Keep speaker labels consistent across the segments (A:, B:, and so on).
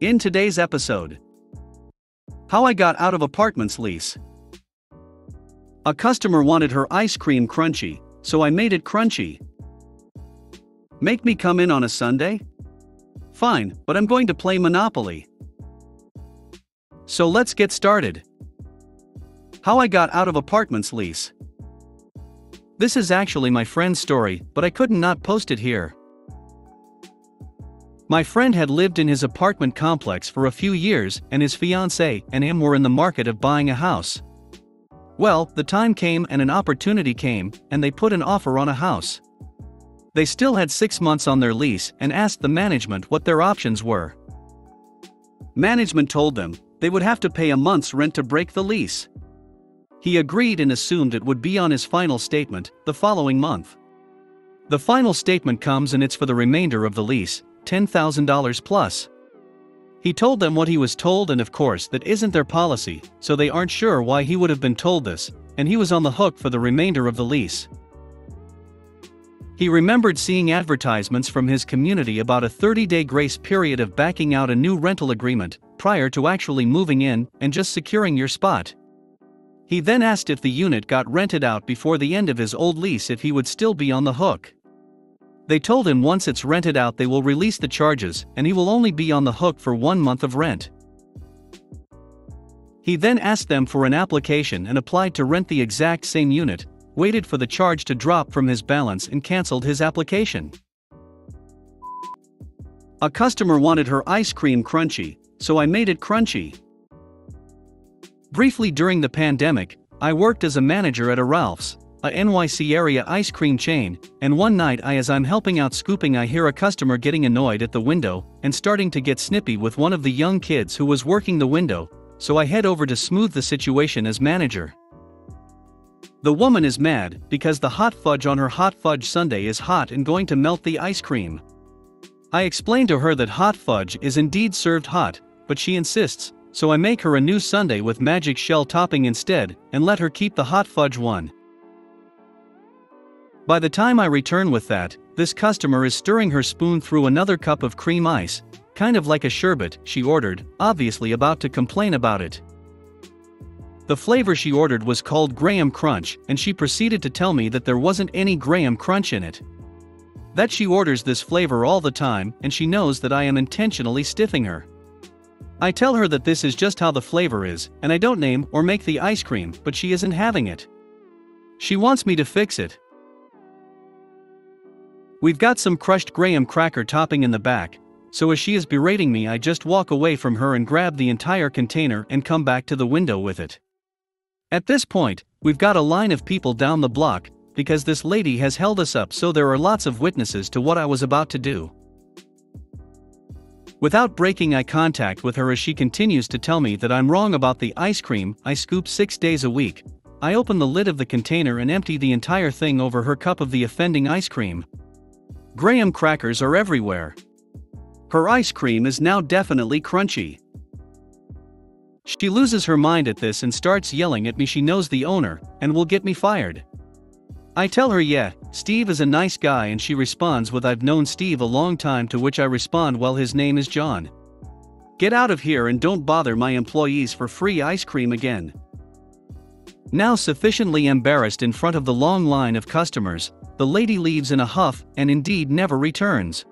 A: In today's episode, how I got out of apartments lease. A customer wanted her ice cream crunchy, so I made it crunchy. Make me come in on a Sunday? Fine, but I'm going to play Monopoly. So let's get started. How I got out of apartments lease. This is actually my friend's story, but I couldn't not post it here. My friend had lived in his apartment complex for a few years, and his fiancée and him were in the market of buying a house. Well, the time came and an opportunity came, and they put an offer on a house. They still had 6 months on their lease and asked the management what their options were. Management told them they would have to pay a month's rent to break the lease. He agreed and assumed it would be on his final statement the following month. The final statement comes and it's for the remainder of the lease, $10,000 plus. He told them what he was told, and of course that isn't their policy, so they aren't sure why he would have been told this, and he was on the hook for the remainder of the lease. He remembered seeing advertisements from his community about a 30-day grace period of backing out a new rental agreement prior to actually moving in and just securing your spot. He then asked if the unit got rented out before the end of his old lease if he would still be on the hook. They told him once it's rented out they will release the charges and he will only be on the hook for 1 month of rent. He then asked them for an application and applied to rent the exact same unit, waited for the charge to drop from his balance and cancelled his application. A customer wanted her ice cream crunchy, so I made it crunchy. Briefly, during the pandemic, I worked as a manager at a Ralph's, a NYC area ice cream chain, and one night as I'm helping out scooping, I hear a customer getting annoyed at the window and starting to get snippy with one of the young kids who was working the window, so I head over to smooth the situation as manager. The woman is mad because the hot fudge on her hot fudge sundae is hot and going to melt the ice cream. I explain to her that hot fudge is indeed served hot, but she insists, so I make her a new sundae with magic shell topping instead and let her keep the hot fudge one. By the time I return with that, this customer is stirring her spoon through another cup of cream ice, kind of like a sherbet she ordered, obviously about to complain about it. The flavor she ordered was called Graham Crunch, and she proceeded to tell me that there wasn't any Graham Crunch in it. That she orders this flavor all the time, and she knows that I am intentionally stiffing her. I tell her that this is just how the flavor is, and I don't name or make the ice cream, but she isn't having it. She wants me to fix it. We've got some crushed graham cracker topping in the back, so as she is berating me I just walk away from her and grab the entire container and come back to the window with it. At this point, we've got a line of people down the block, because this lady has held us up, so there are lots of witnesses to what I was about to do. Without breaking eye contact with her as she continues to tell me that I'm wrong about the ice cream I scoop 6 days a week, I open the lid of the container and empty the entire thing over her cup of the offending ice cream. Graham crackers are everywhere. Her ice cream is now definitely crunchy. She loses her mind at this and starts yelling at me she knows the owner and will get me fired. I tell her yeah, Steve is a nice guy, and she responds with I've known Steve a long time, to which I respond well his name is John. Get out of here and don't bother my employees for free ice cream again. Now sufficiently embarrassed in front of the long line of customers, the lady leaves in a huff and indeed never returns.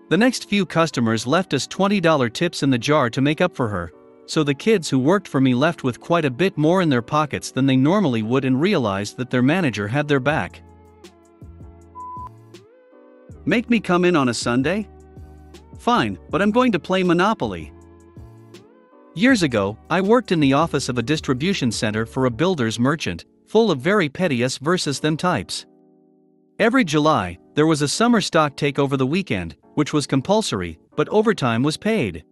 A: The next few customers left us $20 tips in the jar to make up for her, so the kids who worked for me left with quite a bit more in their pockets than they normally would and realized that their manager had their back. Make me come in on a Sunday? Fine, but I'm going to play Monopoly. Years ago, I worked in the office of a distribution center for a builder's merchant, full of very petty us versus them types. Every July, there was a summer stock take over the weekend, which was compulsory, but overtime was paid.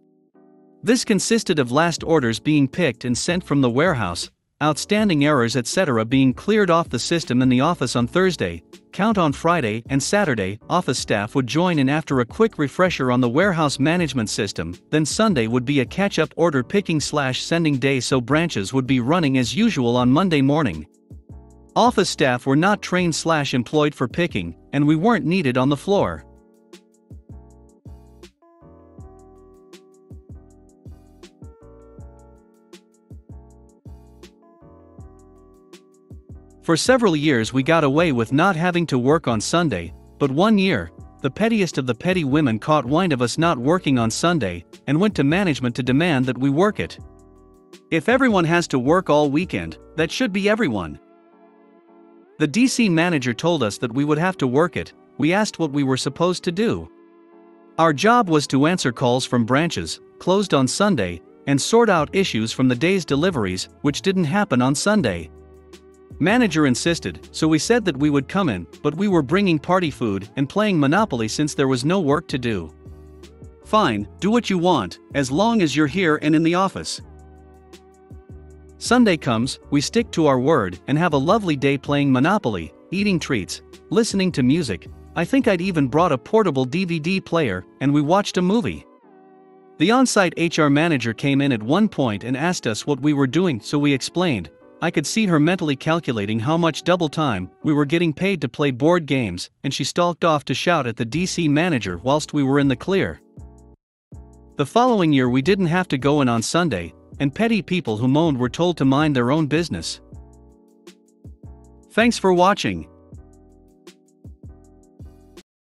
A: This consisted of last orders being picked and sent from the warehouse, outstanding errors etc. being cleared off the system in the office on Thursday, count on Friday and Saturday, office staff would join in after a quick refresher on the warehouse management system, then Sunday would be a catch-up order picking/sending day, so branches would be running as usual on Monday morning. Office staff were not trained/employed for picking, and we weren't needed on the floor. For several years we got away with not having to work on Sunday, but one year, the pettiest of the petty women caught wind of us not working on Sunday, and went to management to demand that we work it. If everyone has to work all weekend, that should be everyone. The DC manager told us that we would have to work it. We asked what we were supposed to do. Our job was to answer calls from branches, closed on Sunday, and sort out issues from the day's deliveries, which didn't happen on Sunday. Manager insisted, so we said that we would come in, but we were bringing party food and playing Monopoly since there was no work to do. Fine, do what you want, as long as you're here and in the office. Sunday comes, we stick to our word and have a lovely day playing Monopoly, eating treats, listening to music. I think I'd even brought a portable DVD player, and we watched a movie. The on-site HR manager came in at one point and asked us what we were doing, so we explained. I could see her mentally calculating how much double time we were getting paid to play board games, and she stalked off to shout at the DC manager whilst we were in the clear. The following year we didn't have to go in on Sunday, and petty people who moaned were told to mind their own business. Thanks for watching.